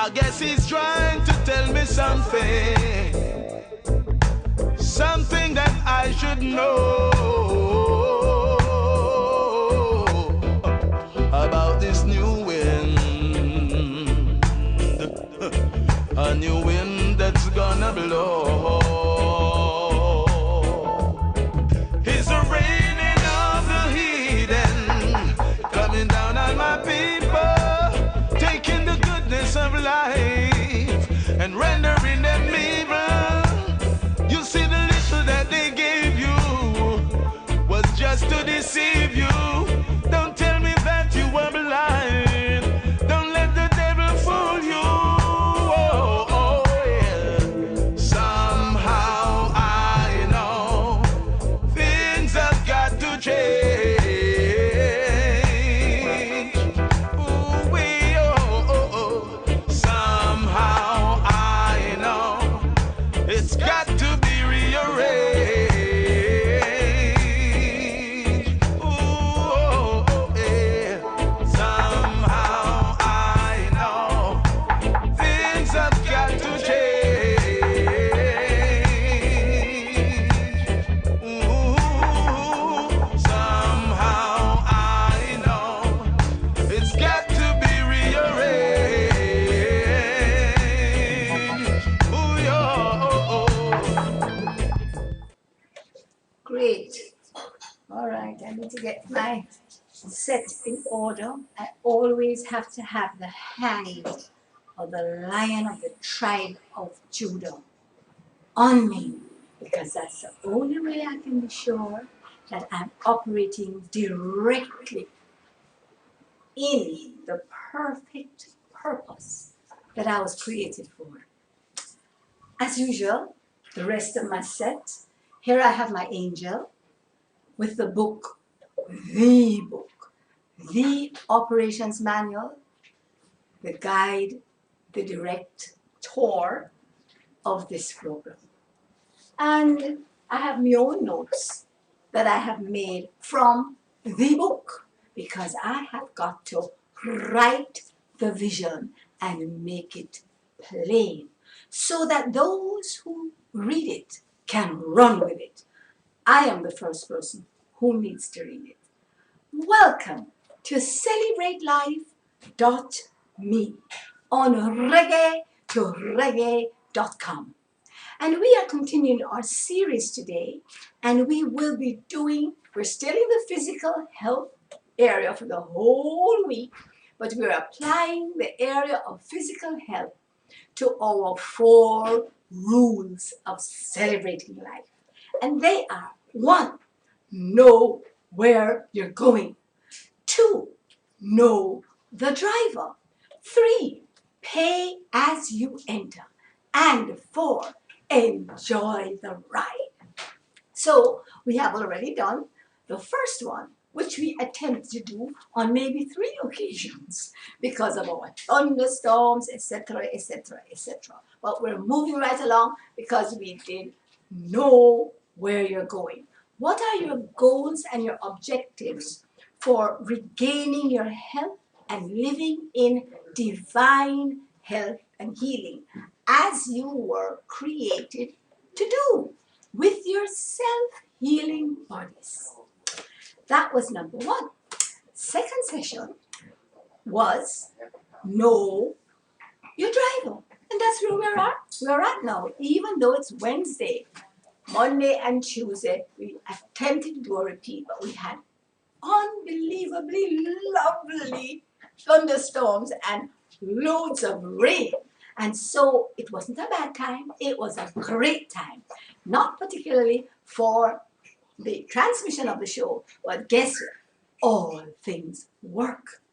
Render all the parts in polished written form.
I guess he's trying to tell me something that I should know about this new wind, a new wind that's gonna blow. It's the raining of the heathen coming down on my people, taking the goodness of life and rendering them evil. You see, the little that they gave you was just to deceive you. Don't tell me that you were blind. Don't let the devil fool you. Oh, oh, yeah. Somehow I know things have got to change. Ooh, wee, oh, oh, oh. Somehow I know it's got to be rearranged. Ooh, oh, oh, yeah. Somehow I know things have got to change. Ooh, somehow I know it's got to be rearranged. Ooh, yeah, oh, oh. Great. All right, I need to get my set in order. I always have to have the hand of the Lion of the tribe of Judah on me, because that's the only way I can be sure that I'm operating directly in the perfect purpose that I was created for. As usual, the rest of my set, here I have my angel with the book, the operations manual, the guide, the direct tour of this program. And I have my own notes that I have made from the book, because I have got to write the vision and make it plain so that those who read it can run with it. I am the first person who needs to read it. Welcome to CelebrateLife.me on reggae2reggae.com. And we are continuing our series today, and we're still in the physical health area for the whole week, but we're applying the area of physical health to our 4 rules of celebrating life. And they are: 1, know where you're going. 2, know the driver. 3, pay as you enter. And 4, enjoy the ride. So we have already done the first one, which we attempted to do on maybe 3 occasions because of our thunderstorms, etc., etc., etc. But we're moving right along because we did know where you're going. What are your goals and your objectives for regaining your health and living in divine health and healing as you were created to do with your self-healing bodies? That was number 1. Second session was know your driver. And that's where we're at now. Even though it's Wednesday, Monday and Tuesday, we attempted to do a repeat, but we had unbelievably lovely thunderstorms and loads of rain. And so it wasn't a bad time, it was a great time. Not particularly for the transmission of the show, but guess what? All things work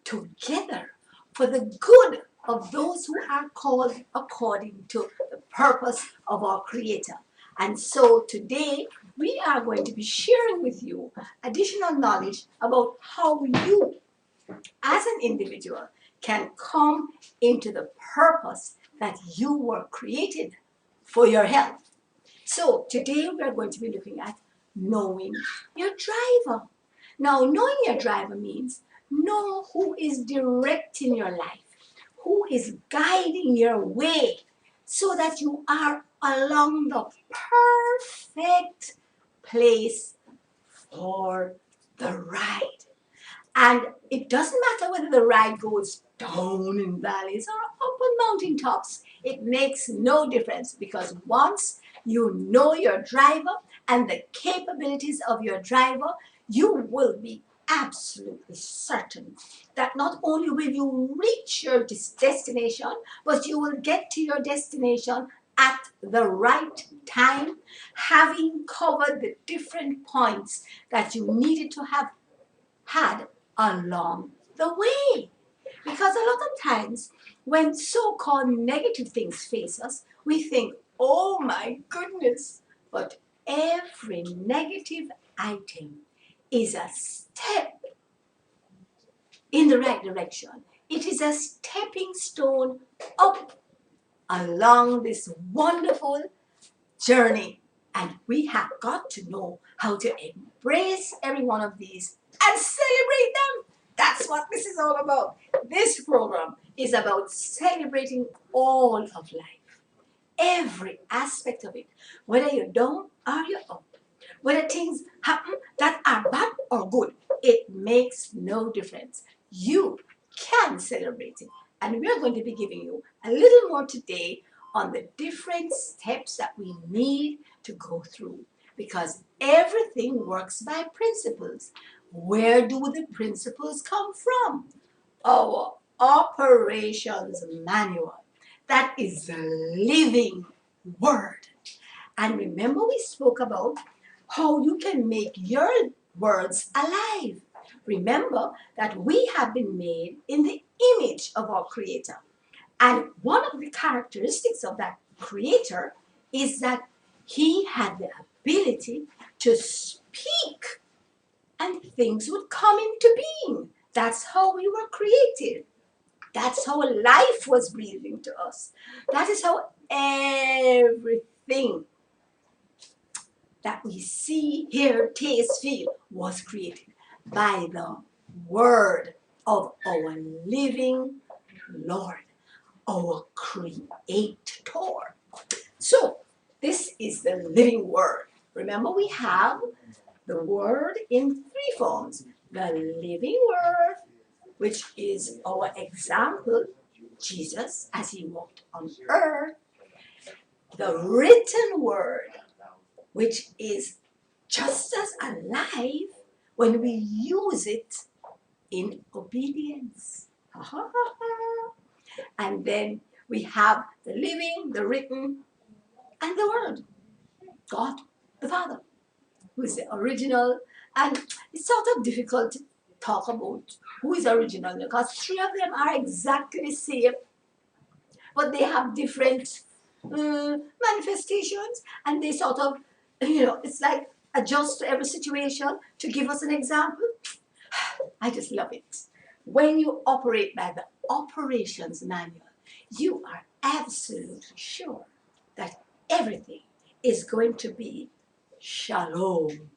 together for the good of those who are called according to the purpose of our Creator. And so today we are going to be sharing with you additional knowledge about how you, as an individual, can come into the purpose that you were created for your health. So today we are going to be looking at knowing your driver. Now, knowing your driver means know who is directing your life, who is guiding your way so that you are along the perfect place for the ride. And it doesn't matter whether the ride goes down in valleys or up on mountain tops. It makes no difference, because once you know your driver and the capabilities of your driver, you will be absolutely certain that not only will you reach your destination, but you will get to your destination at the right time, having covered the different points that you needed to have had along the way. Because a lot of times, when so called negative things face us, we think, oh my goodness, but every negative item is a step in the right direction. It is a stepping stone up along this wonderful journey. And we have got to know how to embrace every one of these and celebrate them. That's what this is all about. This program is about celebrating all of life, every aspect of it, whether you're down or you're up, whether things happen that are bad or good. It makes no difference. You can celebrate it. And we're going to be giving you a little more today on the different steps that we need to go through, because everything works by principles. Where do the principles come from? Our operations manual. That is the living word. And remember, we spoke about how you can make your words alive. Remember that we have been made in the image of our Creator. And one of the characteristics of that Creator is that He had the ability to speak and things would come into being. That's how we were created. That's how life was breathed into us. That is how everything that we see, hear, taste, feel was created by the word of our living Lord, our Creator. So, this is the living word. Remember, we have the word in three forms. The living word, which is our example, Jesus, as he walked on earth. The written word, which is just as alive when we use it in obedience. And then we have the living, the written, and the word. God the Father, who is the original. And it's sort of difficult to talk about who is original, because three of them are exactly the same, but they have different manifestations, and they sort of, it's like adjust to every situation. To give us an example, I just love it. When you operate by the operations manual, you are absolutely sure that everything is going to be shalom.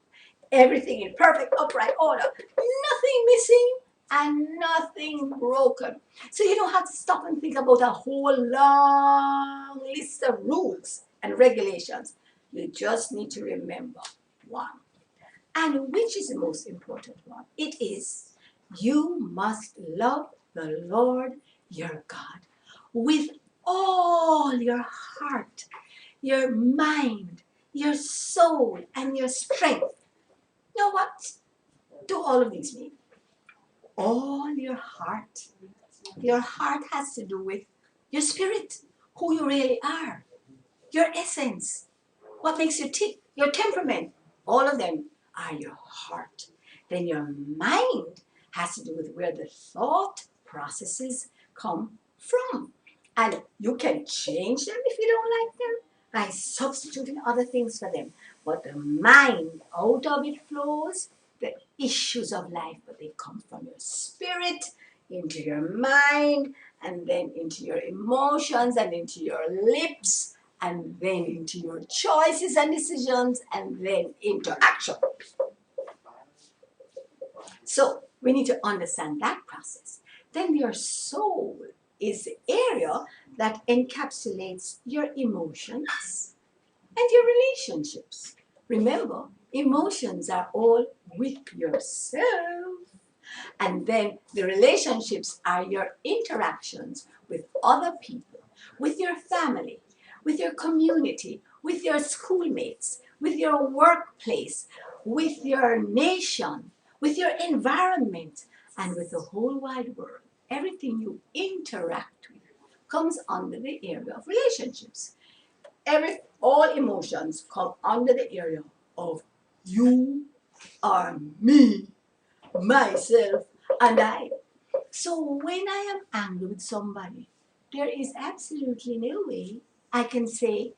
Everything in perfect upright order. Nothing missing and nothing broken. So you don't have to stop and think about a whole long list of rules and regulations. You just need to remember one. And which is the most important one? It is, you must love the Lord your God with all your heart, your mind, your soul, and your strength. Now what do all of these mean? All your heart. Your heart has to do with your spirit, who you really are, your essence, what makes you tick, your temperament. All of them are your heart. Then your mind has to do with where the thought processes come from. And you can change them if you don't like them by substituting other things for them. But the mind, out of it flows the issues of life, but they come from your spirit into your mind, and then into your emotions, and into your lips, and then into your choices and decisions, and then into action. So we need to understand that process. Then your soul. is the area that encapsulates your emotions and your relationships. Remember, emotions are all with yourself. And then the relationships are your interactions with other people, with your family, with your community, with your schoolmates, with your workplace, with your nation, with your environment, and with the whole wide world. Everything you interact with comes under the area of relationships. All emotions come under the area of you are me, myself, and I. So when I am angry with somebody, there is absolutely no way I can say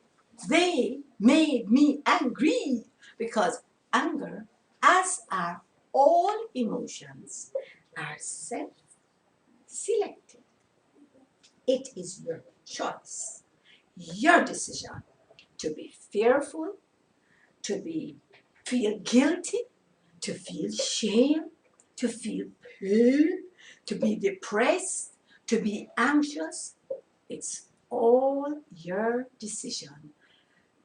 they made me angry, because anger, as are all emotions, are self-selected. It is your choice, your decision to be fearful, to be feel guilty, to feel shame, to feel pain, to be depressed, to be anxious. It's all your decision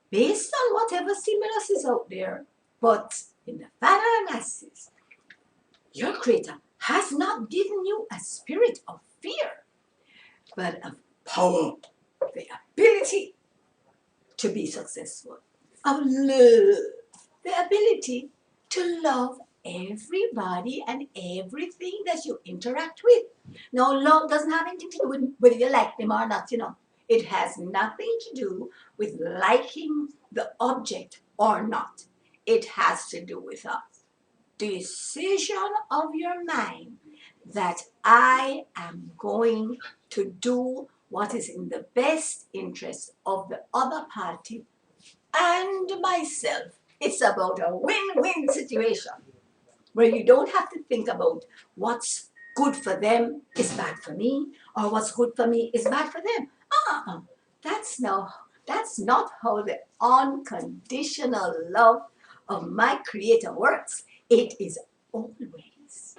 based on whatever stimulus is out there. But in the final analysis, your Creator has not given you a spirit of fear, but of power, the ability to be successful, of love, the ability to love everybody and everything that you interact with. Now, love doesn't have anything to do with whether you like them or not. It has nothing to do with liking the object or not. It has to do with a decision of your mind that I am going to do what is in the best interest of the other party and myself. It's about a win-win situation where you don't have to think about what's good for them is bad for me, or what's good for me is bad for them. Uh-uh. That's not how the unconditional love of my Creator works. It is always,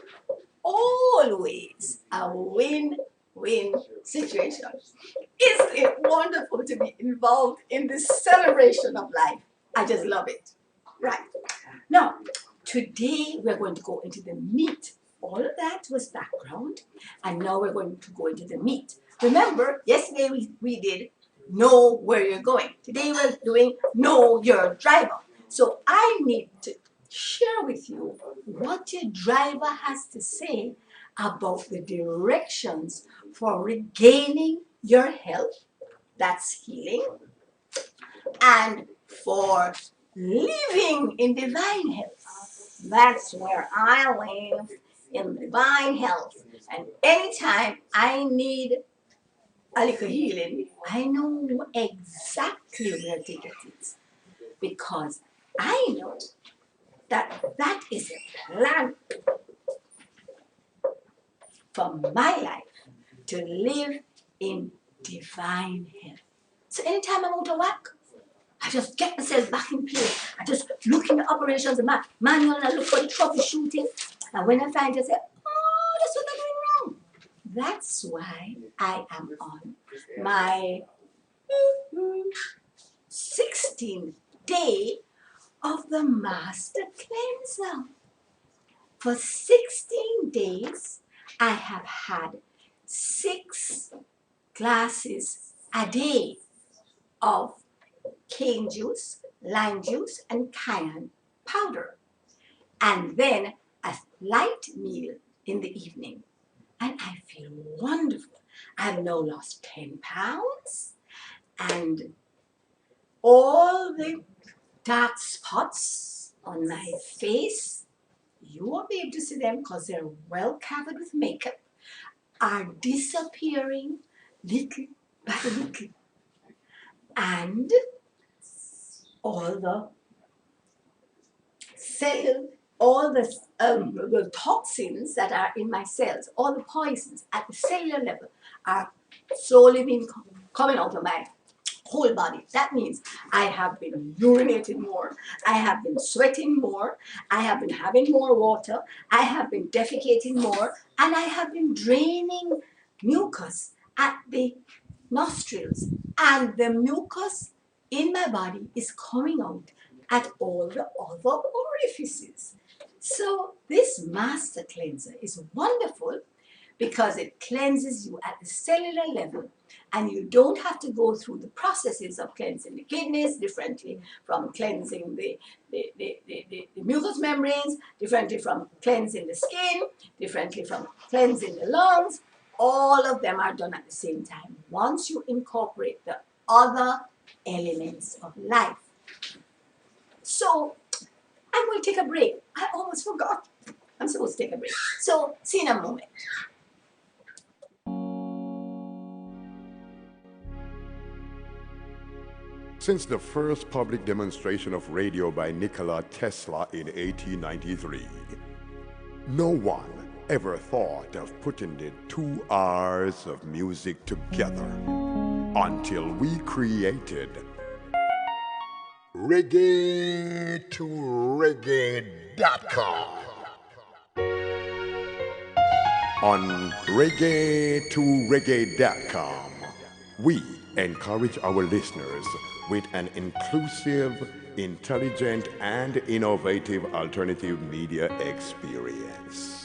always a win-win situation. Isn't it wonderful to be involved in this celebration of life? I just love it. Right. Now, today we're going to go into the meat. All of that was background, and now we're going to go into the meat. Remember, yesterday we did know where you're going. Today we're doing know your driver. So I need to share with you what your driver has to say about the directions for regaining your health, that's healing, and for living in divine health. That's where I live, in divine health. And anytime I need a little healing, I know exactly where to get it. Because I know that is a plan for my life to live in divine health. So anytime I'm out of whack, I just get myself back in place. I just look in the operations manual, and I look for the troubleshooting. And when I find it, I say, oh, that's what I'm doing wrong. That's why I am on my 16th day of the Master Cleanser. For 16 days, I have had 6 glasses a day of cane juice, lime juice, and cayenne powder. And then a light meal in the evening. And I feel wonderful. I've now lost 10 pounds, and all the dark spots on my face, you won't be able to see them because they're well covered with makeup, are disappearing little by little. And all the the toxins that are in my cells, all the poisons at the cellular level are slowly being coming out of my whole body. That means I have been urinating more, I have been sweating more, I have been having more water, I have been defecating more, and I have been draining mucus at the nostrils, and the mucus in my body is coming out at all the other orifices. So this master cleanser is wonderful because it cleanses you at the cellular level, and you don't have to go through the processes of cleansing the kidneys differently from cleansing the mucous membranes, differently from cleansing the skin, differently from cleansing the lungs. All of them are done at the same time once you incorporate the other elements of life. So I'm going to take a break. I almost forgot. I'm supposed to take a break. So see you in a moment. Since the first public demonstration of radio by Nikola Tesla in 1893, no one ever thought of putting the 2 hours of music together until we created reggae2reggae.com. On reggae2reggae.com, we encourage our listeners with an inclusive, intelligent, and innovative alternative media experience.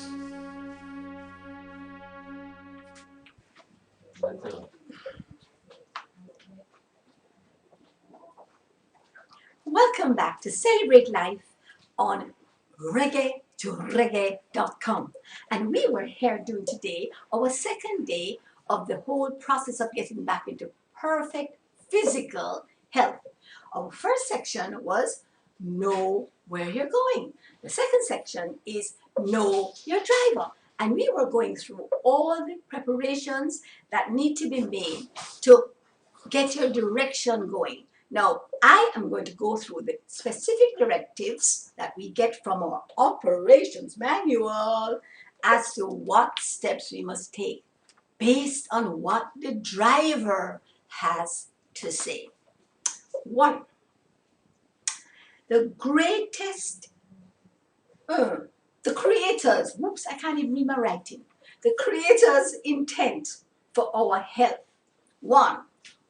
Welcome back to Celebrate Life on reggae2reggae.com. And we were here doing today our second day of the whole process of getting back into perfect physical health. Our first section was know where you're going. The second section is know your driver. And we were going through all the preparations that need to be made to get your direction going. Now, I am going to go through the specific directives that we get from our operations manual as to what steps we must take based on what the driver has to say. 1. The creator's, whoops, I can't even read my writing. The creator's intent for our health. 1.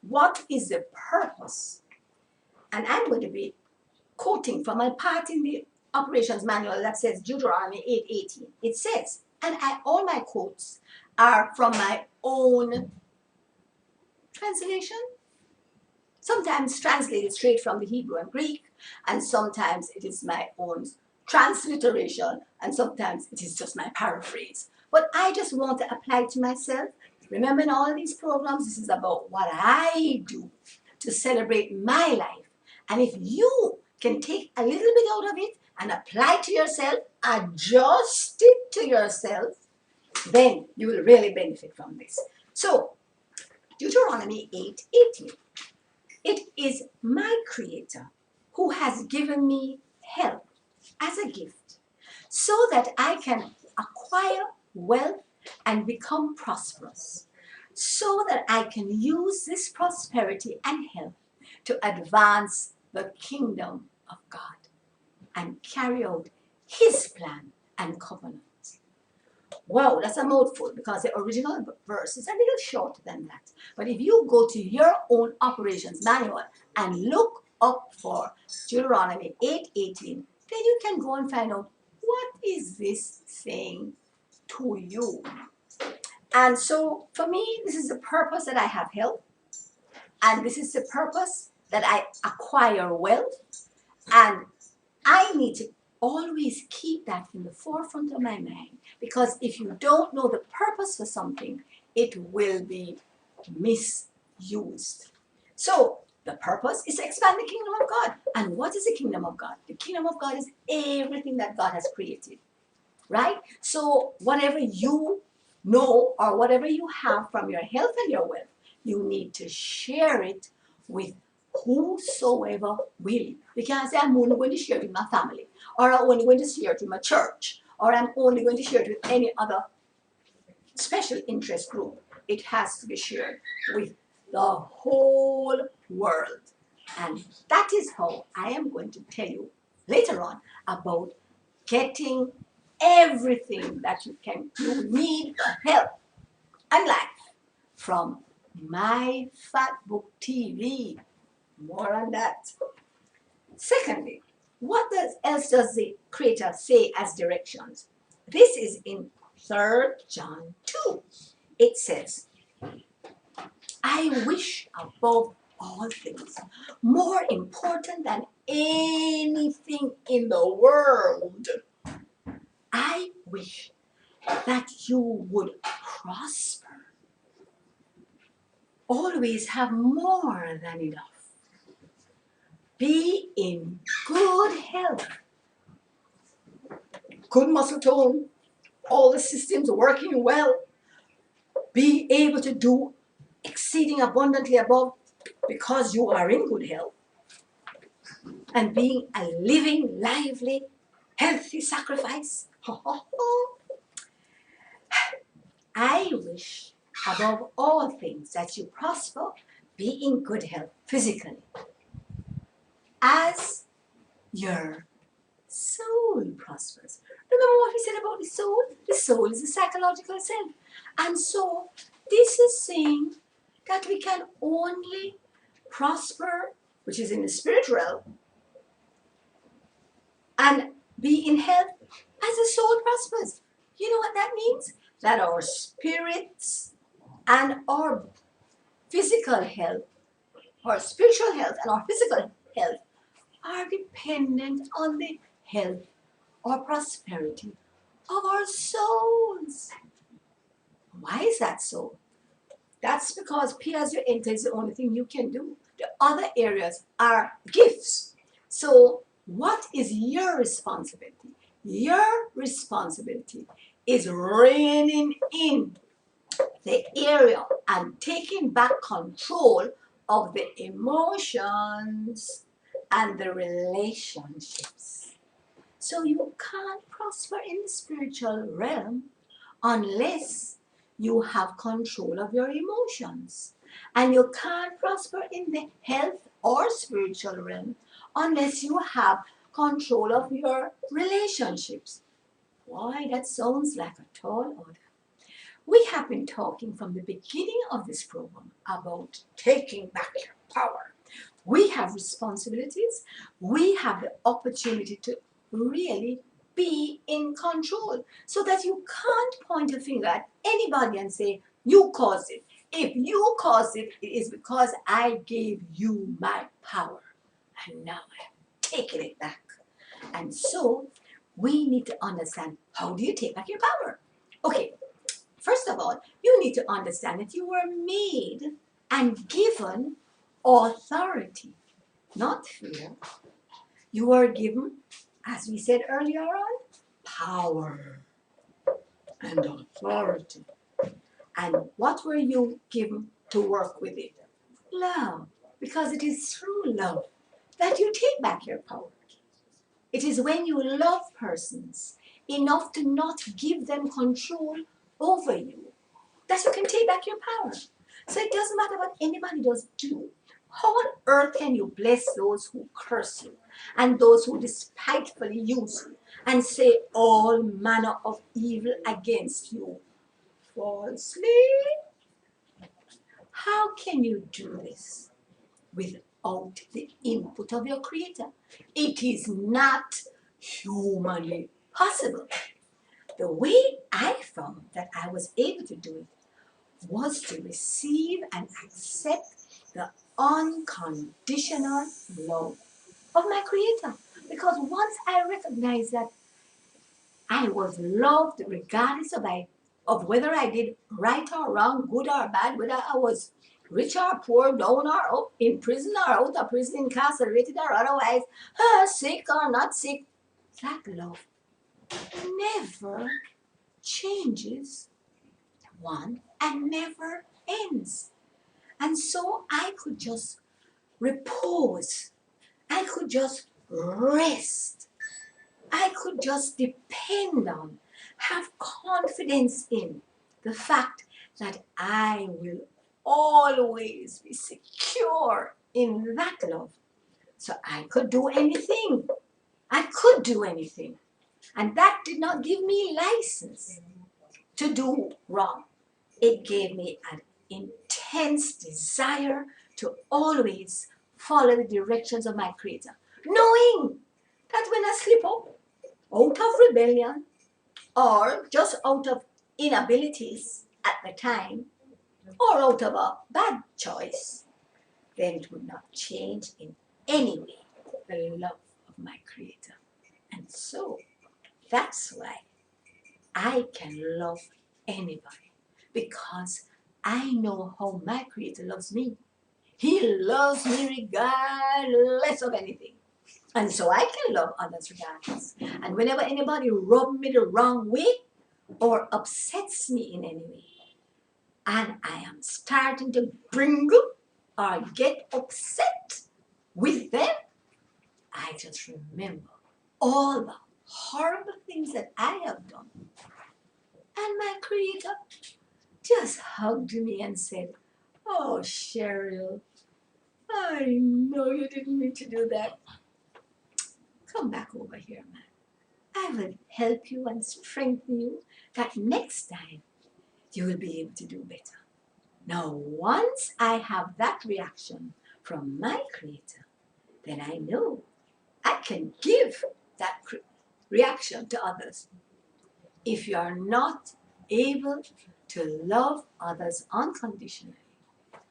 What is the purpose? And I'm going to be quoting from my part in the operations manual that says Deuteronomy 8:18. It says, and all my quotes are from my own translation. Sometimes translated straight from the Hebrew and Greek, and sometimes it is my own transliteration, and sometimes it is just my paraphrase. But I just want to apply it to myself. Remember, in all these programs, this is about what I do to celebrate my life. And if you can take a little bit out of it and apply it to yourself, adjust it to yourself, then you will really benefit from this. So, Deuteronomy 8:18. It is my Creator who has given me health as a gift so that I can acquire wealth and become prosperous, so that I can use this prosperity and health to advance the kingdom of God and carry out His plan and covenant. Wow, that's a mouthful because the original verse is a little shorter than that. But if you go to your own operations manual and look up for Deuteronomy 8:18, then you can go and find out what is this saying to you. And so for me, this is the purpose that I have health, and this is the purpose that I acquire wealth, and I need to always keep that in the forefront of my mind, because if you don't know the purpose for something, it will be misused. So the purpose is to expand the kingdom of God. And what is the kingdom of God? The kingdom of God is everything that God has created, right? So whatever you know or whatever you have from your health and your wealth, you need to share it with whosoever will. Because I'm only going to share it with my family, or I'm only going to share it with my church, or I'm only going to share it with any other special interest group. It has to be shared with the whole world. And that is how I am going to tell you later on about getting everything that you need for health and life from My Fat Book TV. More on that. Secondly, else does the Creator say as directions? This is in 3 John 2. It says, I wish above all things, more important than anything in the world, I wish that you would prosper, always have more than enough, be in good health, good muscle tone, all the systems working well, be able to do exceeding abundantly above because you are in good health, and being a living, lively, healthy sacrifice. I wish above all things that you prosper, be in good health physically, as your soul prospers. Remember what we said about the soul? The soul is a psychological self. And so this is saying that we can only prosper, which is in the spirit realm, and be in health as the soul prospers. You know what that means? That our spirits and our physical health, our spiritual health and our physical health are dependent on the health or prosperity of our souls. Why is that so? That's because P as you enter is the only thing you can do. The other areas are gifts. So what is your responsibility? Your responsibility is reining in the area and taking back control of the emotions and the relationships. So you can't prosper in the spiritual realm unless you have control of your emotions. And you can't prosper in the health or spiritual realm unless you have control of your relationships. Why, that sounds like a tall order. We have been talking from the beginning of this program about taking back your power. We have responsibilities. We have the opportunity to really be in control so that you can't point a finger at anybody and say, you caused it. If you caused it, it is because I gave you my power. And now I'm taking it back. And so we need to understand, how do you take back your power? Okay, first of all, you need to understand that you were made and given authority, not fear. You were given, as we said earlier on, power and authority. And what were you given to work with it? Love. Because it is through love that you take back your power. It is when you love persons enough to not give them control over you that you can take back your power. So it doesn't matter what anybody does do. How on earth can you bless those who curse you and those who despitefully use you and say all manner of evil against you falsely? How can you do this without the input of your Creator? It is not humanly possible. The way I found that I was able to do it was to receive and accept the unconditional love of my Creator. Because once I recognized that I was loved regardless of whether I did right or wrong, good or bad, whether I was rich or poor, down or up, in prison or out of prison, incarcerated or otherwise, sick or not sick, that love never changes, one, and never ends. And so I could just repose. I could just rest. I could just depend on, have confidence in the fact that I will always be secure in that love. So I could do anything. I could do anything. And that did not give me license to do wrong. It gave me an intense desire to always follow the directions of my Creator, knowing that when I slip up out of rebellion or just out of inabilities at the time or out of a bad choice, then it would not change in any way the love of my Creator. And so that's why I can love anybody, because I know how my Creator loves me. He loves me regardless of anything. And so I can love others regardless. And whenever anybody rubs me the wrong way or upsets me in any way, and I am starting to bringle or get upset with them, I just remember all the horrible things that I have done. And my Creator just hugged me and said, "Oh, Cheryl, I know you didn't mean to do that. Come back over here, man. I will help you and strengthen you that next time you will be able to do better." Now, once I have that reaction from my Creator, then I know I can give that reaction to others. If you are not able to love others unconditionally,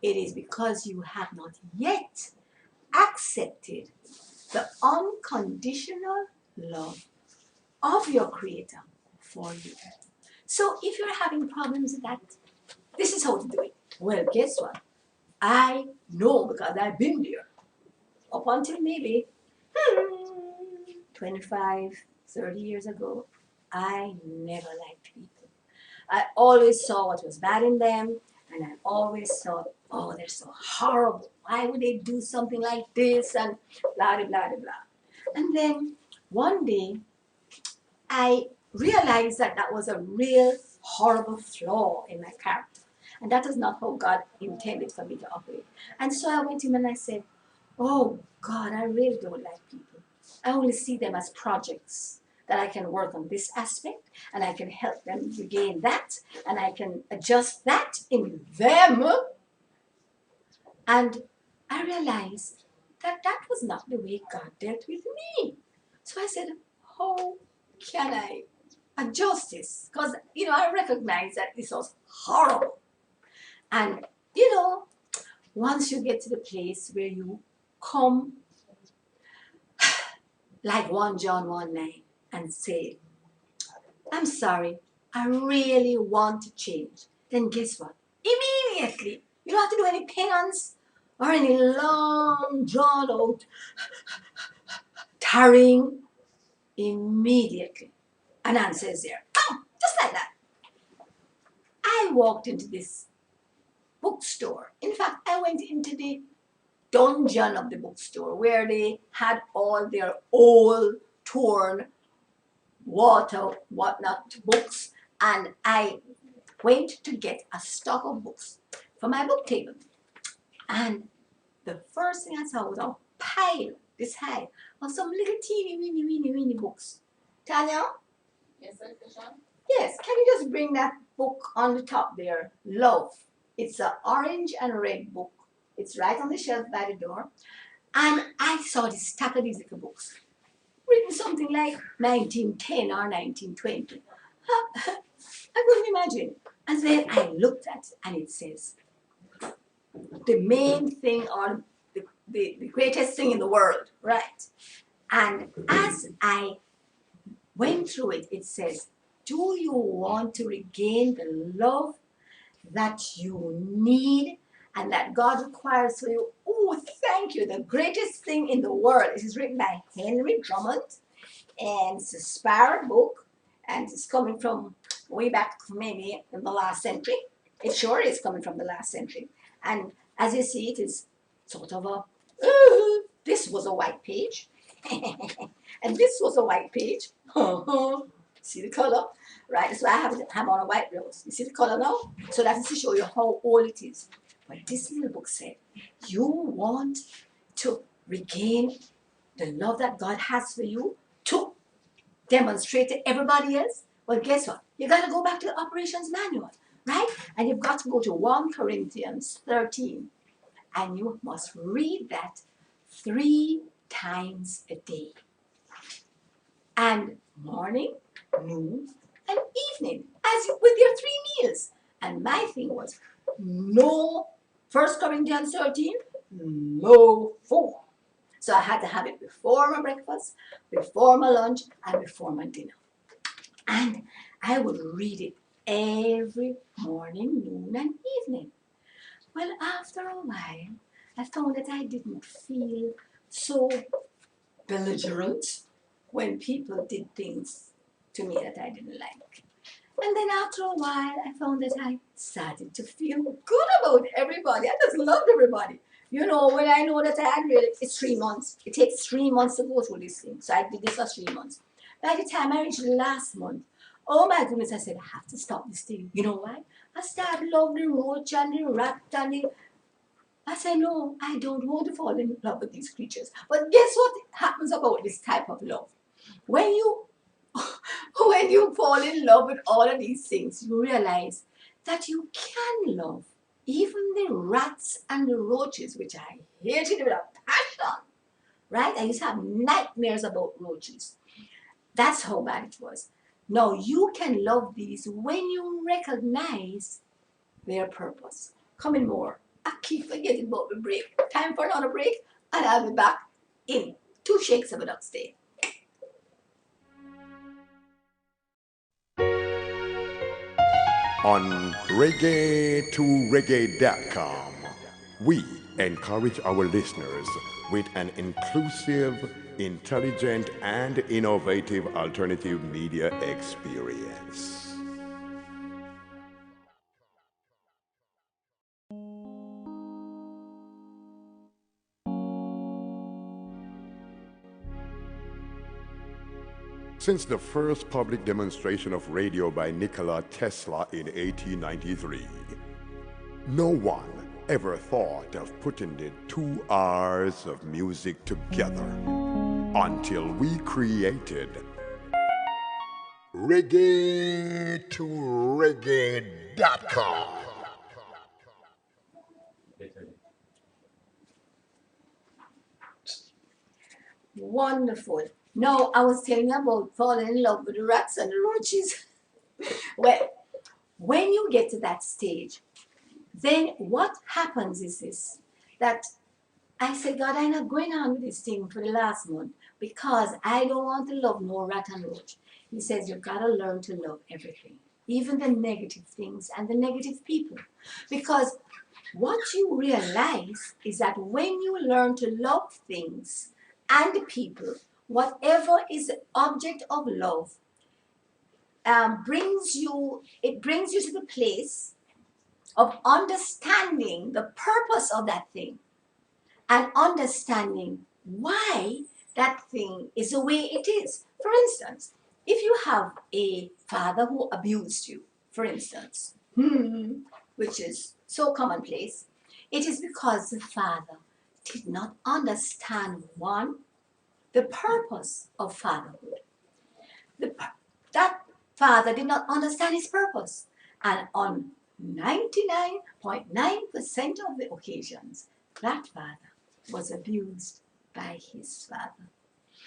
it is because you have not yet accepted the unconditional love of your Creator for you. So if you're having problems with that, this is how to do it. Well, guess what? I know because I've been there. Up until maybe 25, 30 years ago, I never liked people. I always saw what was bad in them, and I always thought, oh, they're so horrible. Why would they do something like this? And blah, blah, blah, blah. And then one day, I realized that that was a real horrible flaw in my character. And that is not how God intended for me to operate. And so I went to him and I said, "Oh, God, I really don't like people. I only see them as projects that I can work on this aspect and I can help them regain that and I can adjust that in them." And I realized that that was not the way God dealt with me. So I said, how can I adjust this? Because, I recognize that this was horrible. And, once you get to the place where you come like 1 John 1:9 and say, "I'm sorry, I really want to change," then guess what? Immediately, you don't have to do any penance or any long, drawn out tarrying. Immediately, an answer is there. Oh, just like that. I walked into this bookstore. In fact, I went into the dungeon of the bookstore where they had all their old, torn, water, whatnot books, and I went to get a stock of books for my book table. And the first thing I saw was a pile this high of some little teeny, weeny books. Tanya? Yes, sir, Kishan? Yes, can you just bring that book on the top there? Love. It's an orange and red book. It's right on the shelf by the door. And I saw this stack of these little books, written something like 1910 or 1920. I couldn't imagine. And then I looked at it and it says, the main thing or the greatest thing in the world, right? And as I went through it, it says, do you want to regain the love that you need and that God requires for you? Oh, thank you. The greatest thing in the world. It is written by Henry Drummond, and it's a Sparrow book, and it's coming from way back maybe in the last century. It sure is coming from the last century. And as you see, it is sort of a, this was a white page, and this was a white page. See the color? Right, so I have on a white rose. You see the color now? So that is to show you how old it is. But this little book said, you want to regain the love that God has for you to demonstrate to everybody else? Well, guess what? You got to go back to the operations manual. right? And you've got to go to 1 Corinthians 13, and you must read that 3 times a day. And morning, noon, and evening, as with your 3 meals. And my thing was, no 1 Corinthians 13, no food. So I had to have it before my breakfast, before my lunch, and before my dinner. And I would read it every morning, noon, and evening. Well, after a while, I found that I didn't feel so belligerent when people did things to me that I didn't like. And then after a while, I found that I started to feel good about everybody. I just loved everybody. You know, when I know that I had really, it's 3 months. It takes 3 months to go through this thing. So I did this for 3 months. By the time I reached the last month, oh my goodness, I said, I have to stop this thing. You know why? I started loving the roach and the rat and the... I said, no, I don't want to fall in love with these creatures. But guess what happens about this type of love? When you when you fall in love with all of these things, you realize that you can love even the rats and the roaches, which I hated with a passion. Right? I used to have nightmares about roaches. That's how bad it was. Now you can love these when you recognize their purpose. Coming more. I keep forgetting about the break. Time for another break, and I'll be back in 2 shakes of a duck's day. On reggae2reggae.com, we encourage our listeners with an inclusive, intelligent, and innovative alternative media experience. Since the first public demonstration of radio by Nikola Tesla in 1893, no one ever thought of putting the 2 hours of music together until we created reggae2reggae.com. Wonderful. No, I was telling you about falling in love with the rats and the roaches. Well, when you get to that stage, then what happens is this, that I said, God, I'm not going on with this thing for the last month because I don't want to love no rat and roach. He says, you've got to learn to love everything, even the negative things and the negative people. Because what you realize is that when you learn to love things and the people, whatever is the object of love, brings you to the place of understanding the purpose of that thing and understanding why that thing is the way it is. For instance, if you have a father who abused you, for instance, which is so commonplace, it is because the father did not understand, one, the purpose of fatherhood. That father did not understand his purpose. And on 99.9% of the occasions, that father was abused by his father.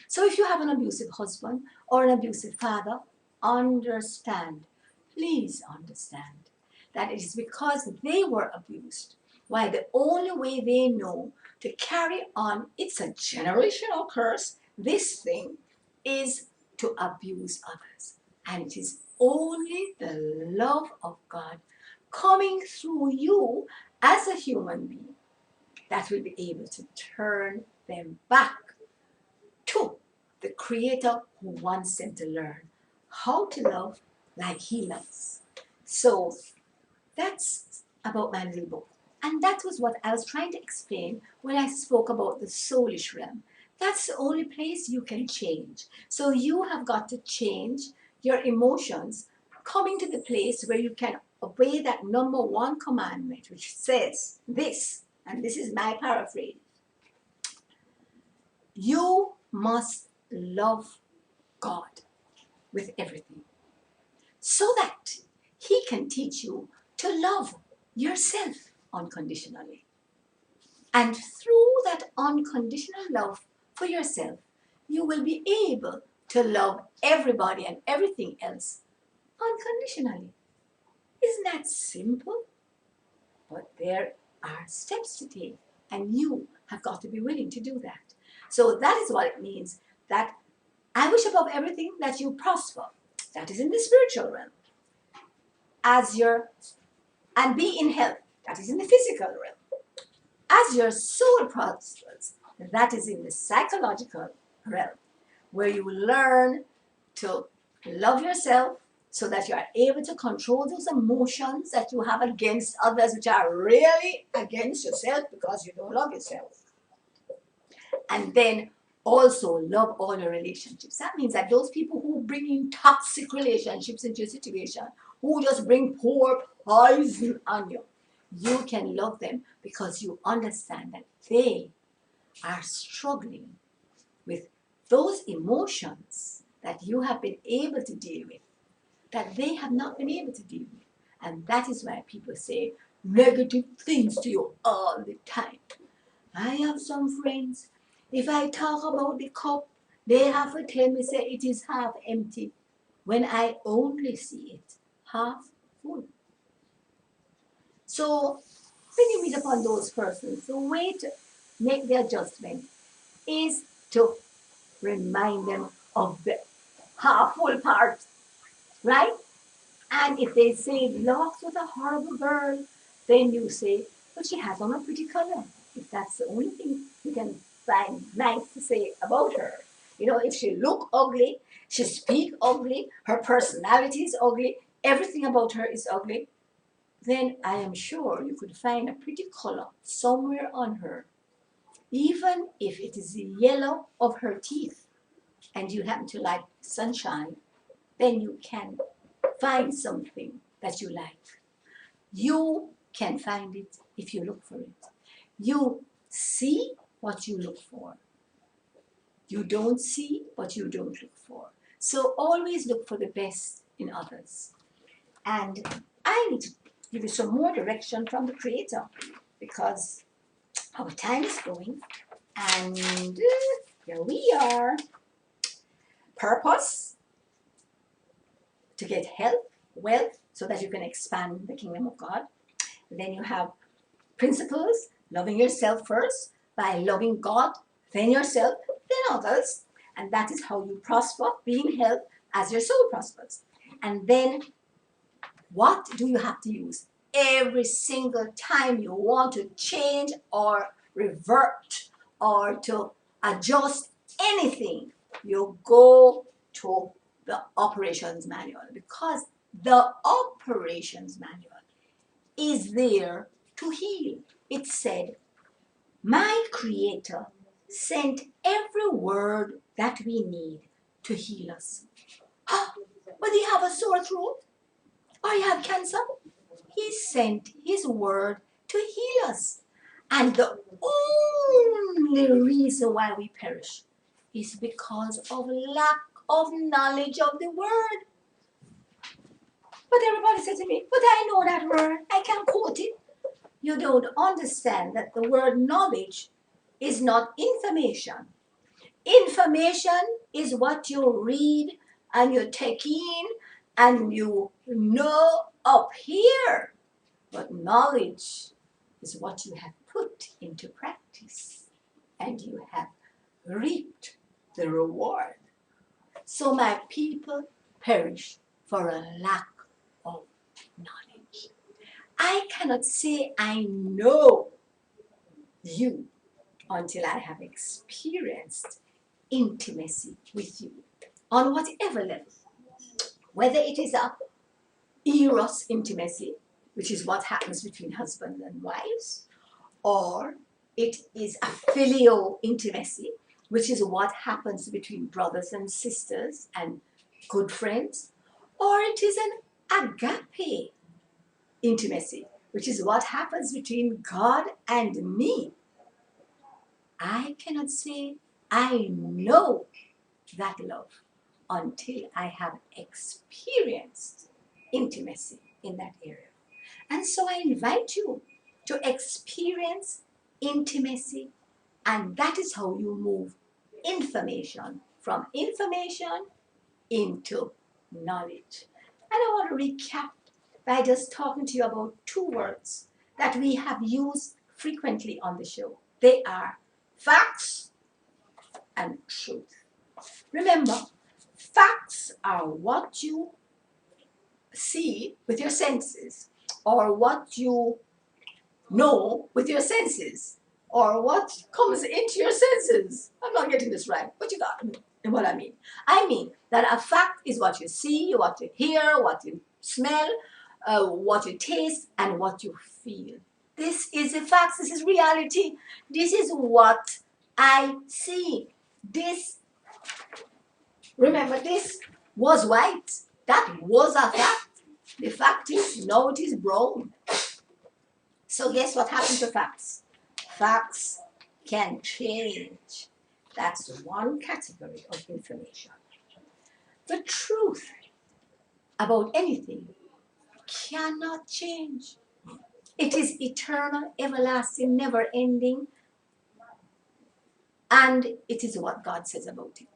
So if you have an abusive husband or an abusive father, understand, please understand, that it is because they were abused. Why, the only way they know to carry on, it's a generational curse, this thing, is to abuse others. And it is only the love of God coming through you as a human being that will be able to turn them back to the Creator who wants them to learn how to love like He loves. So that's about my little book. And that was what I was trying to explain when I spoke about the soulish realm. That's the only place you can change. So you have got to change your emotions, coming to the place where you can obey that number 1 commandment, which says this, and this is my paraphrase: you must love God with everything, so that He can teach you to love yourself unconditionally. And through that unconditional love for yourself, you will be able to love everybody and everything else unconditionally. Isn't that simple? But there are steps to take, and you have got to be willing to do that. So that is what it means, that I wish above everything that you prosper. That is in the spiritual realm. And be in health. That is in the physical realm. As your soul prospers, that is in the psychological realm, where you learn to love yourself so that you are able to control those emotions that you have against others, which are really against yourself because you don't love yourself. And then also love all your relationships. That means that those people who bring in toxic relationships into your situation, who just bring poor poison on you, you can love them because you understand that they are struggling with those emotions that you have been able to deal with, that they have not been able to deal with. And that is why people say negative things to you all the time. I have some friends, if I talk about the cup, they have to tell me, say, it is half empty, when I only see it half full. So when you meet upon those persons, the way to make the adjustment is to remind them of the half full part, right? And if they say, Lox was a horrible girl, then you say, but she has on a pretty color. If that's the only thing you can find nice to say about her. You know, if she look ugly, she speak ugly, her personality is ugly, everything about her is ugly, then I am sure you could find a pretty color somewhere on her. Even if it is the yellow of her teeth and you happen to like sunshine, then you can find something that you like. You can find it if you look for it. You see what you look for. You don't see what you don't look for. So always look for the best in others. And I need to give you some more direction from the Creator because our time is going. And here we are. Purpose, to get health, wealth, so that you can expand the kingdom of God. Then you have principles, loving yourself first, by loving God, then yourself, then others. And that is how you prosper, be in health as your soul prospers. And then what do you have to use? Every single time you want to change or revert or to adjust anything, you go to the operations manual, because the operations manual is there to heal. It said, my Creator sent every word that we need to heal us. But you have a sore throat or you have cancer? He sent his word to heal us. And the only reason why we perish is because of lack of knowledge of the word. But everybody says to me, but I know that word, I can quote it. You don't understand that the word knowledge is not information. Information is what you read and you take in and you know up here. But knowledge is what you have put into practice and you have reaped the reward. So my people perish for a lack of knowledge. I cannot say I know you until I have experienced intimacy with you on whatever level. Whether it is a eros intimacy, which is what happens between husbands and wives, or it is a filial intimacy, which is what happens between brothers and sisters and good friends, or it is an agape intimacy, which is what happens between God and me. I cannot say I know that love until I have experienced intimacy in that area. And so I invite you to experience intimacy, and that is how you move information from information into knowledge. And I want to recap by just talking to you about two words that we have used frequently on the show. They are facts and truth. Remember, facts are what you see with your senses, or what you know with your senses, or what comes into your senses. I'm not getting this right, but you got what I mean. I mean that a fact is what you see, what you hear, what you smell, what you taste, and what you feel. This is a fact. This is reality. This is what I see. This, remember, this was white. That was a fact. The fact is, now it is brown. So guess what happened to facts? Facts can change. That's one category of information. The truth about anything cannot change. It is eternal, everlasting, never ending, and it is what God says about it.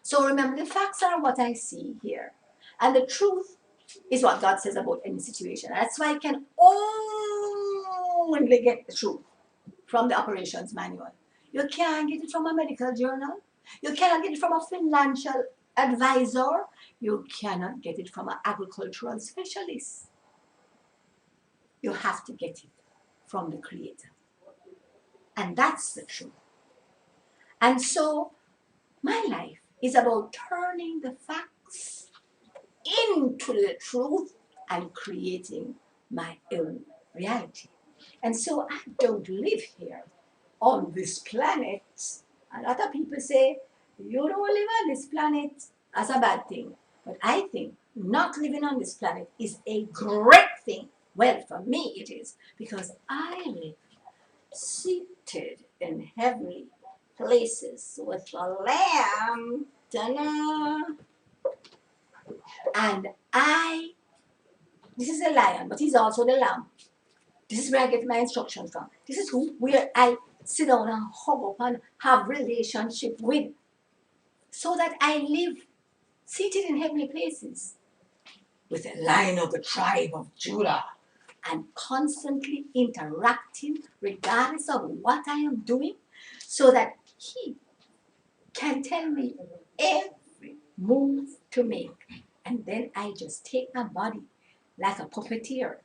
So remember, the facts are what I see here, and the truth is what God says about any situation. That's why I can only get the truth from the operations manual. You can't get it from a medical journal. You cannot get it from a financial advisor. You cannot get it from an agricultural specialist. You have to get it from the Creator. And that's the truth. And so my life is about turning the facts into the truth and creating my own reality. And so I don't live here on this planet. A lot of people say, you don't live on this planet as a bad thing. But I think not living on this planet is a great thing. Well, for me it is, because I live seated in heavenly places with a lamb. Ta-da! And this is a lion, but he's also the lamb. This is where I get my instructions from. This is where I sit down and hug up and have relationship with, so that I live seated in heavenly places with the Lion of the tribe of Judah, and constantly interacting regardless of what I am doing, so that he can tell me every move to make. And then I just take my body like a puppeteer.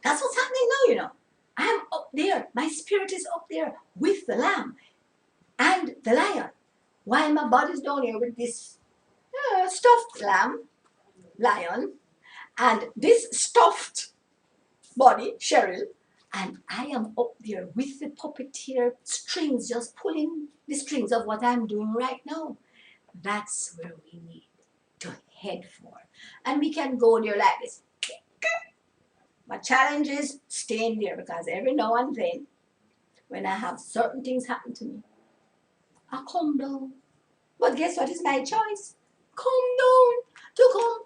That's what's happening now, you know. I'm up there. My spirit is up there with the lamb and the lion, while my body's down here with this stuffed lion, and this stuffed body, Cheryl, and I am up there with the puppeteer strings, just pulling the strings of what I'm doing right now. That's where we need to head for. And we can go there like this. My challenge is staying there, because every now and then, when I have certain things happen to me, I come down. But guess what is my choice? Come down, to come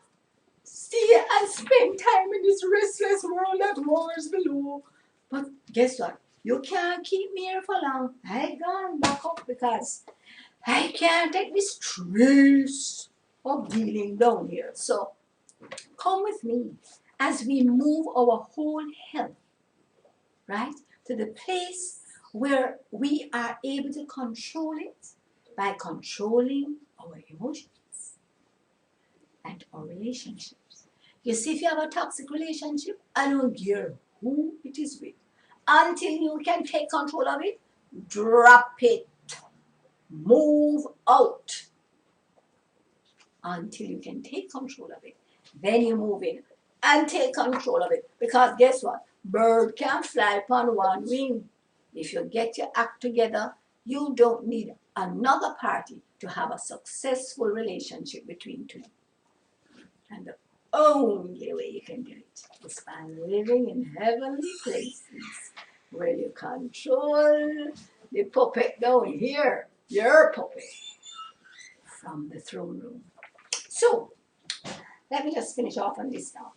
stay and spend time in this restless world that roars below. But guess what? You can't keep me here for long. I gone back up, because I can't take this stress of dealing down here. So come with me as we move our whole health, right, to the place where we are able to control it by controlling our emotions and our relationships. You see, if you have a toxic relationship, I don't care who it is with. Until you can take control of it, drop it. Move out. Until you can take control of it, then you move in and take control of it. Because guess what? Bird can fly upon one wing. If you get your act together, you don't need another party to have a successful relationship between two. And the only way you can do it is by living in heavenly places, where you control the puppet down here, your puppet, from the throne room. So, let me just finish off on this now.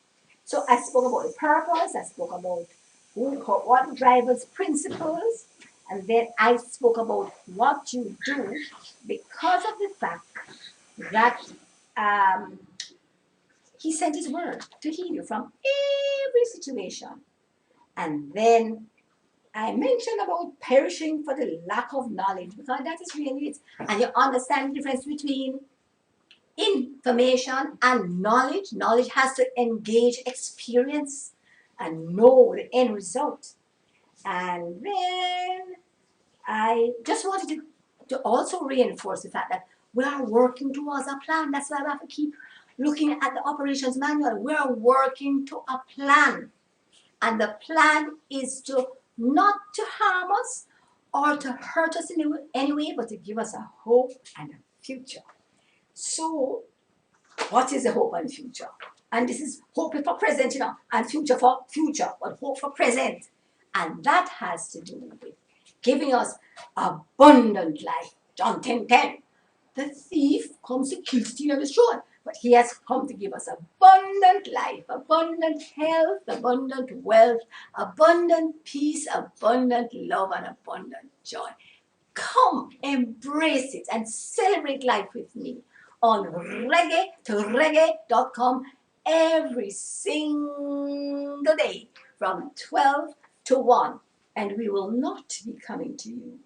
So I spoke about the purpose, I spoke about what drives principles, and then I spoke about what you do because of the fact that um, he sent his word to heal you from every situation. And then I mentioned about perishing for the lack of knowledge, because that is really it. And you understand the difference between information and knowledge. Knowledge has to engage experience and know the end result. And then I just wanted to also reinforce the fact that we are working towards a plan. That's why we have to keep looking at the operations manual. We are working to a plan. And the plan is to not to harm us or to hurt us in any way, but to give us a hope and a future. So, what is the hope and future? And this is hope for present, and future for future, but hope for present. And that has to do with giving us abundant life. John 10:10. The thief comes to kill, steal, and destroy. But he has come to give us abundant life, abundant health, abundant wealth, abundant peace, abundant love, and abundant joy. Come, embrace it, and celebrate life with me on reggae2reggae.com every single day from 12 to 1. And we will not be coming to you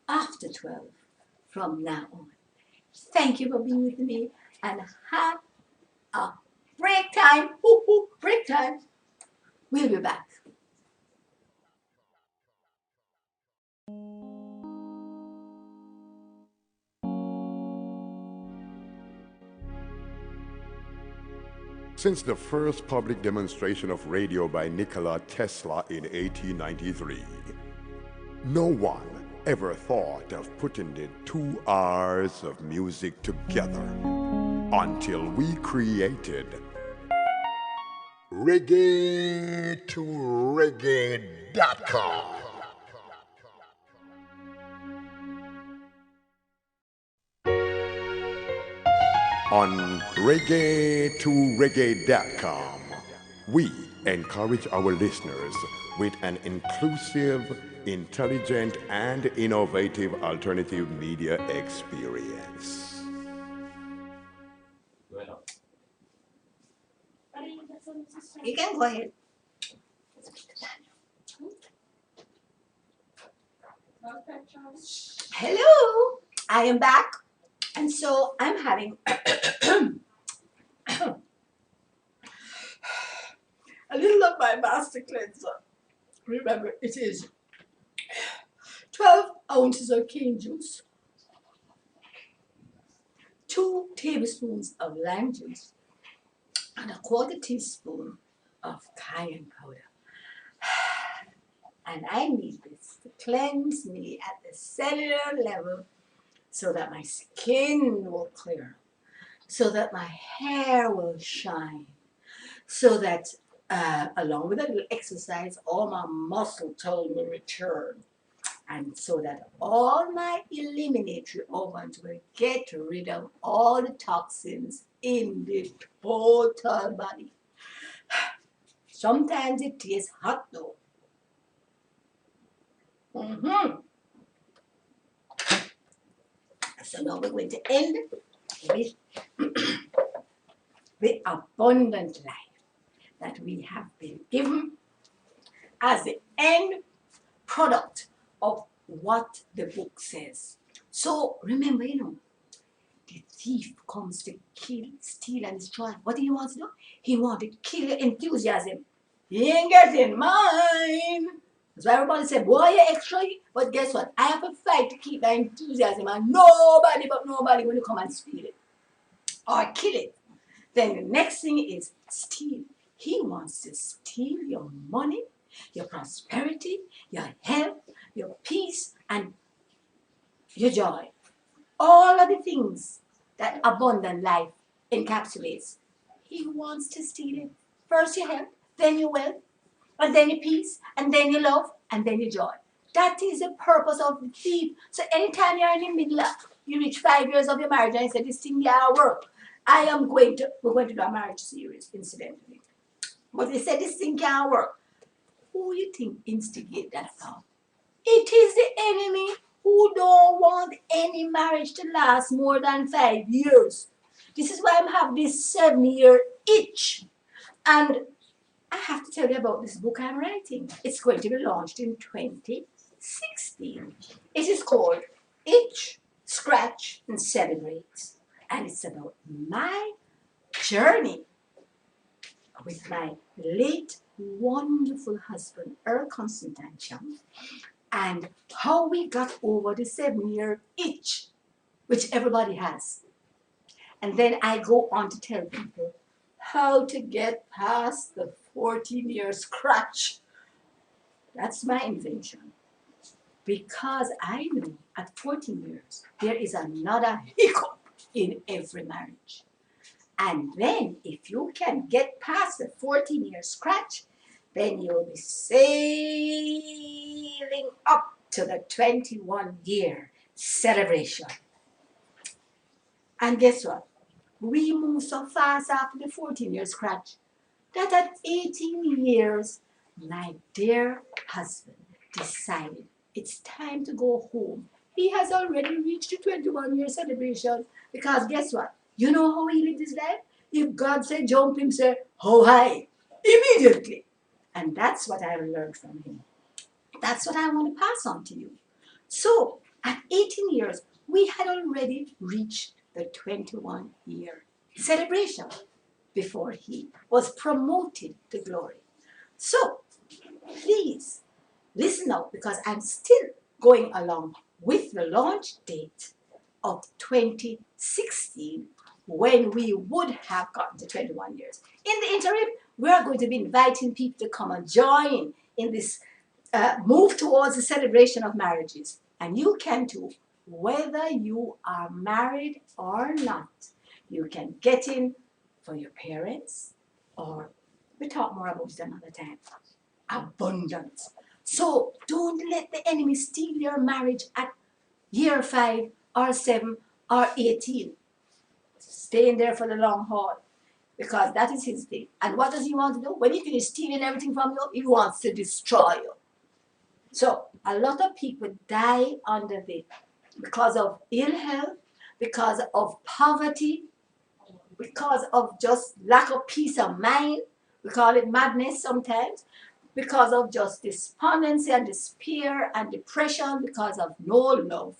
after 12 from now on. Thank you for being with me, and have a break time. Break time. We'll be back. Since the first public demonstration of radio by Nikola Tesla in 1893, no one ever thought of putting the 2 hours of music together until we created Reggae2Reggae.com. On Reggae2Reggae.com, we encourage our listeners with an inclusive, intelligent, and innovative alternative media experience. You can go ahead. Okay, Charles. Hello, I am back. And so I'm having a little of my master cleanser. Remember, it is 12 ounces of cane juice, 2 tablespoons of lime juice, and a 1/4 teaspoon of cayenne powder. And I need this to cleanse me at the cellular level so that my skin will clear, so that my hair will shine, so that along with a little exercise, all my muscle tone will return, and so that all my eliminatory organs will get rid of all the toxins in the total body. Sometimes it tastes hot though. So now we're going to end with the abundant life that we have been given as the end product of what the book says. So remember, the thief comes to kill, steal, and destroy. What do he want to do? He wants to kill your enthusiasm. He ain't getting mine. So everybody said, boy, you're extra. But guess what? I have to fight to keep my enthusiasm, and nobody going to come and steal it or kill it. Then the next thing is steal. He wants to steal your money, your prosperity, your health, your peace, and your joy. All of the things that abundant life encapsulates. He wants to steal it. First your health, then your wealth, and then your peace, and then your love, and then your joy. That is the purpose of the thief. So anytime you're in the middle of, you reach 5 years of your marriage and you say, this thing yeah work. We're going to do a marriage series, incidentally. But they said this thing can't work. Who you think instigate that thought? It is the enemy who don't want any marriage to last more than 5 years. This is why I'm having this 7-year itch. And I have to tell you about this book I'm writing. It's going to be launched in 2016. It is called Itch, Scratch, and Celebrate. And it's about my journey with my late wonderful husband, Earl Constantine Chung, and how we got over the 7-year itch, which everybody has. And then I go on to tell people how to get past the 14-year scratch. That's my invention. Because I know at 14 years, there is another hiccup in every marriage. And then if you can get past the 14-year scratch, then you'll be sailing up to the 21-year celebration. And guess what? We move so fast after the 14-year scratch that at 18 years, my dear husband decided it's time to go home. He has already reached the 21-year celebration because guess what? You know how he lived his life? If God said jump, him say, how high? Immediately. And that's what I learned from him. That's what I want to pass on to you. So, at 18 years, we had already reached the 21-year celebration before he was promoted to glory. So, please, listen up because I'm still going along with the launch date of 2016 when we would have gotten to 21 years. In the interim, we are going to be inviting people to come and join in this move towards the celebration of marriages. And you can too, whether you are married or not. You can get in for your parents, or we'll talk more about it another time. Abundance. So don't let the enemy steal your marriage at year 5 or 7 or 18. Stay in there for the long haul because that is his thing. And what does he want to do? When he finishes stealing everything from you, he wants to destroy you. So a lot of people die under this because of ill health, because of poverty, because of just lack of peace of mind. We call it madness sometimes. Because of just despondency and despair and depression, because of no love,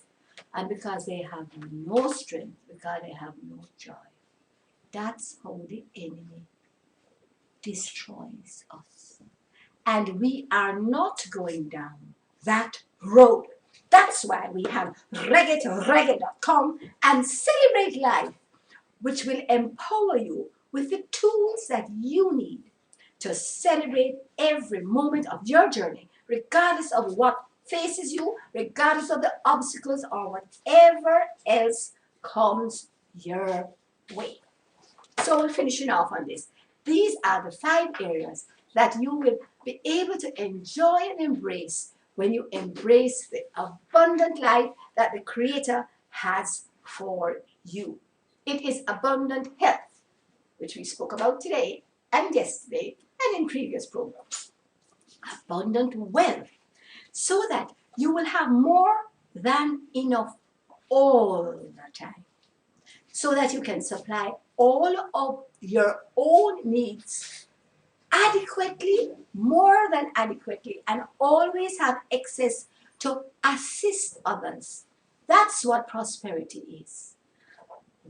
and because they have no strength, because they have no joy. That's how the enemy destroys us. And we are not going down that road. That's why we have reggae.com and Celebrate Life, which will empower you with the tools that you need to celebrate every moment of your journey, regardless of what faces you, regardless of the obstacles or whatever else comes your way. So we're finishing off on this. These are the 5 areas that you will be able to enjoy and embrace when you embrace the abundant life that the Creator has for you. It is abundant health, which we spoke about today and yesterday and in previous programs. Abundant wealth, so that you will have more than enough all the time, so that you can supply all of your own needs adequately, more than adequately, and always have access to assist others. That's what prosperity is.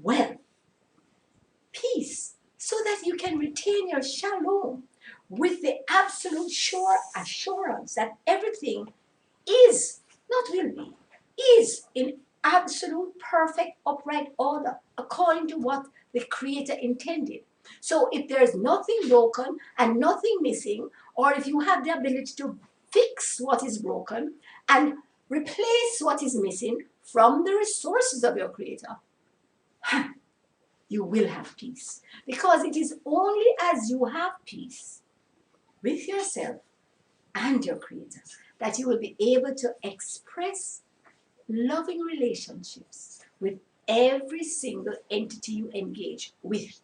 Wealth, peace, so that you can retain your shalom with the absolute sure assurance that everything is, not will be, is in absolute perfect upright order according to what the Creator intended. So if there's nothing broken and nothing missing, or if you have the ability to fix what is broken and replace what is missing from the resources of your Creator, you will have peace. Because it is only as you have peace with yourself and your Creator that you will be able to express loving relationships with every single entity you engage with.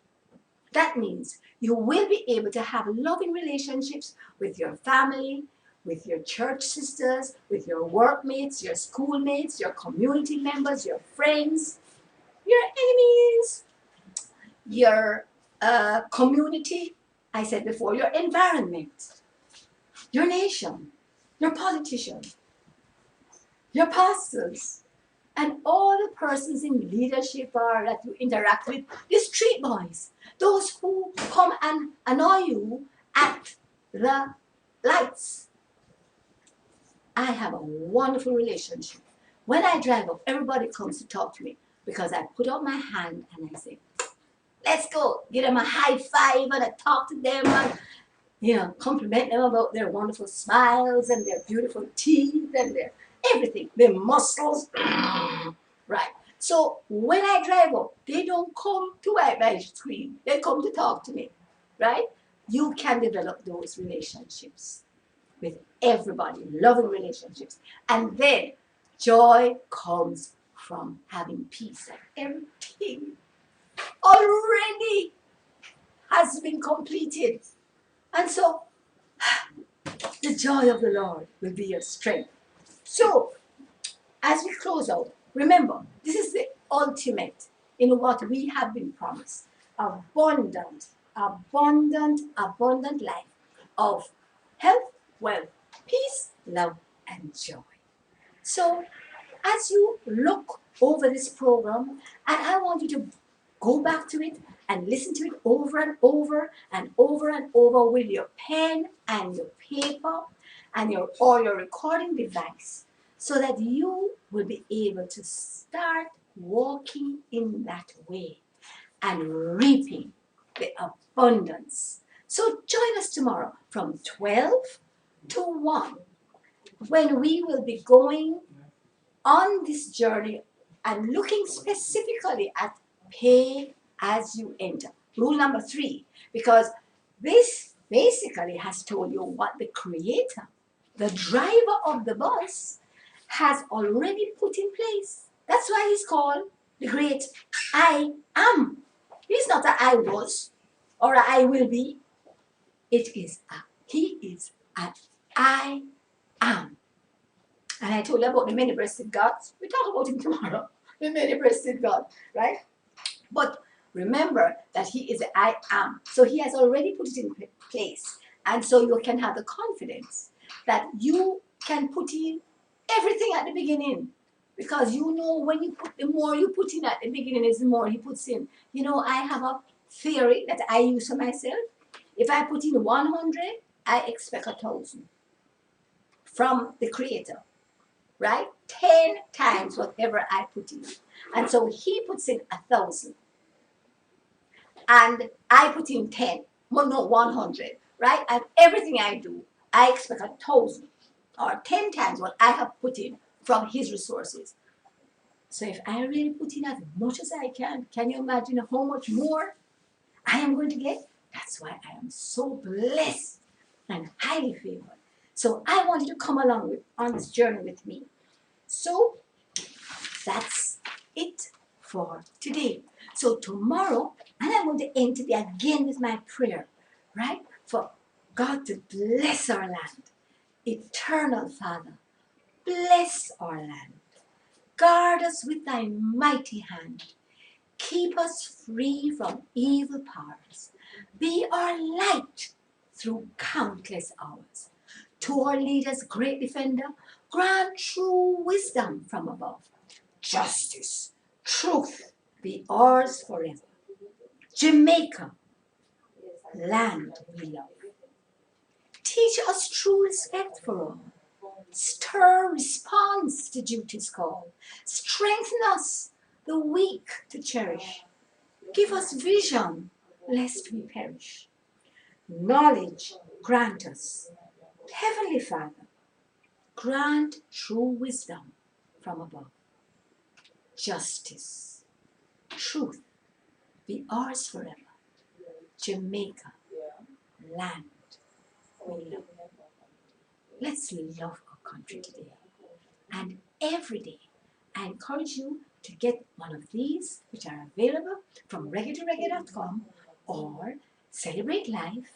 That means you will be able to have loving relationships with your family, with your church sisters, with your workmates, your schoolmates, your community members, your friends, your enemies, your community, I said before, your environment, your nation, your politicians, your pastors, and all the persons in leadership or that you interact with, the street boys, those who come and annoy you at the lights. I have a wonderful relationship. When I drive up, everybody comes to talk to me because I put out my hand and I say, let's go, give them a high five and I talk to them and compliment them about their wonderful smiles and their beautiful teeth and their everything, their muscles. Right. So when I drive up, they don't come to wipe my screen. They come to talk to me. Right? You can develop those relationships with everybody, loving relationships. And then joy comes from having peace. Everything already has been completed. And so the joy of the Lord will be your strength. So, as we close out, remember, this is the ultimate in what we have been promised. Abundant, abundant life of health, wealth, peace, love, and joy. So, as you look over this program, and I want you to go back to it and listen to it over and over and over and over with your pen and your paper and your recording device so that you will be able to start walking in that way and reaping the abundance. So join us tomorrow from 12 to 1 when we will be going on this journey and looking specifically at pay as you enter. Rule number 3, because this basically has told you what the creator, the driver of the bus, has already put in place. That's why he's called the great I am. He's not a I was or a I will be. He is an I am. And I told you about the many-breasted God. We talk about him tomorrow. The many-breasted God, right? But remember that he is the I am. So he has already put it in place. And so you can have the confidence that you can put in everything at the beginning. Because you know when you put, the more you put in at the beginning is the more he puts in. I have a theory that I use for myself. If I put in 100, I expect 1,000 from the creator. Right? 10 times whatever I put in. And so he puts in 1,000. And I put in 10. Well, no, 100. Right? And everything I do, I expect 1,000 or 10 times what I have put in from his resources. So if I really put in as much as I can you imagine how much more I am going to get? That's why I am so blessed and highly favored. So I want you to come along on this journey with me. So that's it for today. So tomorrow, and I'm going to end today again with my prayer, right? For God to bless our land. Eternal Father, bless our land. Guard us with thy mighty hand. Keep us free from evil powers. Be our light through countless hours. To our leaders, great defender, grant true wisdom from above. Justice, truth be ours forever. Jamaica, land we love. Teach us true respect for all. Stir response to duty's call. Strengthen us, the weak to cherish. Give us vision, lest we perish. Knowledge grant us. Heavenly Father, grant true wisdom from above. Justice, truth be ours forever. Jamaica, land we love. Let's love our country today. And every day, I encourage you to get one of these, which are available from reggae2reggae.com or celebrate life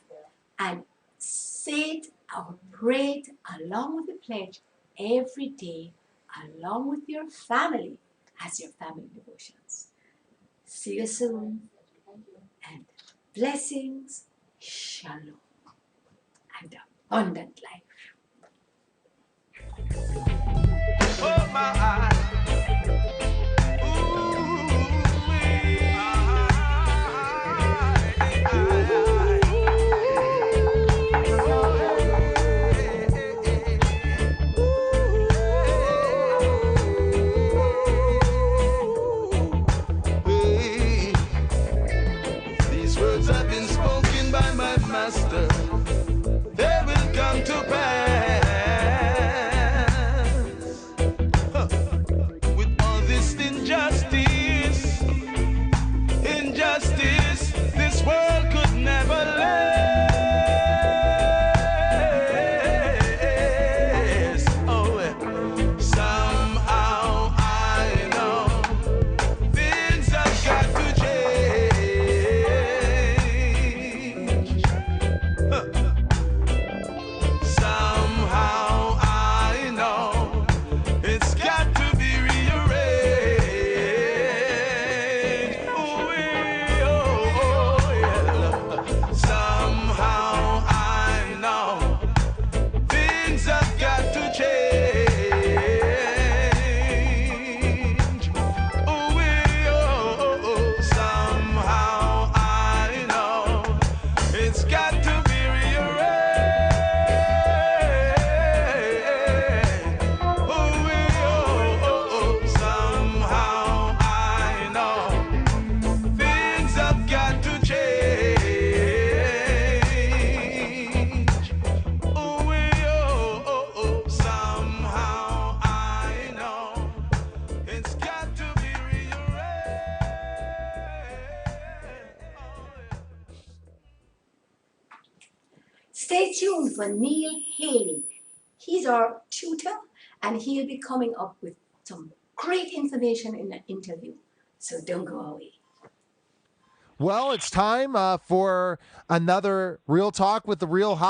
and say it or pray it along with the pledge every day, along with your family as your family devotions. See you soon, and blessings, shalom, and abundant life. Oh my. These words have been spoken by my master. They will come to pass. With all this injustice, this world could never last. Oh, somehow I know things have got to change. Somehow I know it's got to be rearranged. Oh, yeah. Somehow I know things have got to change. Oh, somehow I know it's got to be rearranged. Somehow I know things have got to change. Somehow I know it's got to be rearranged. Stay tuned for Neil Haley. He's our tutor, and he'll be coming up with some great information in an interview. So don't go away. Well, it's time for another Real Talk with the Real Hot.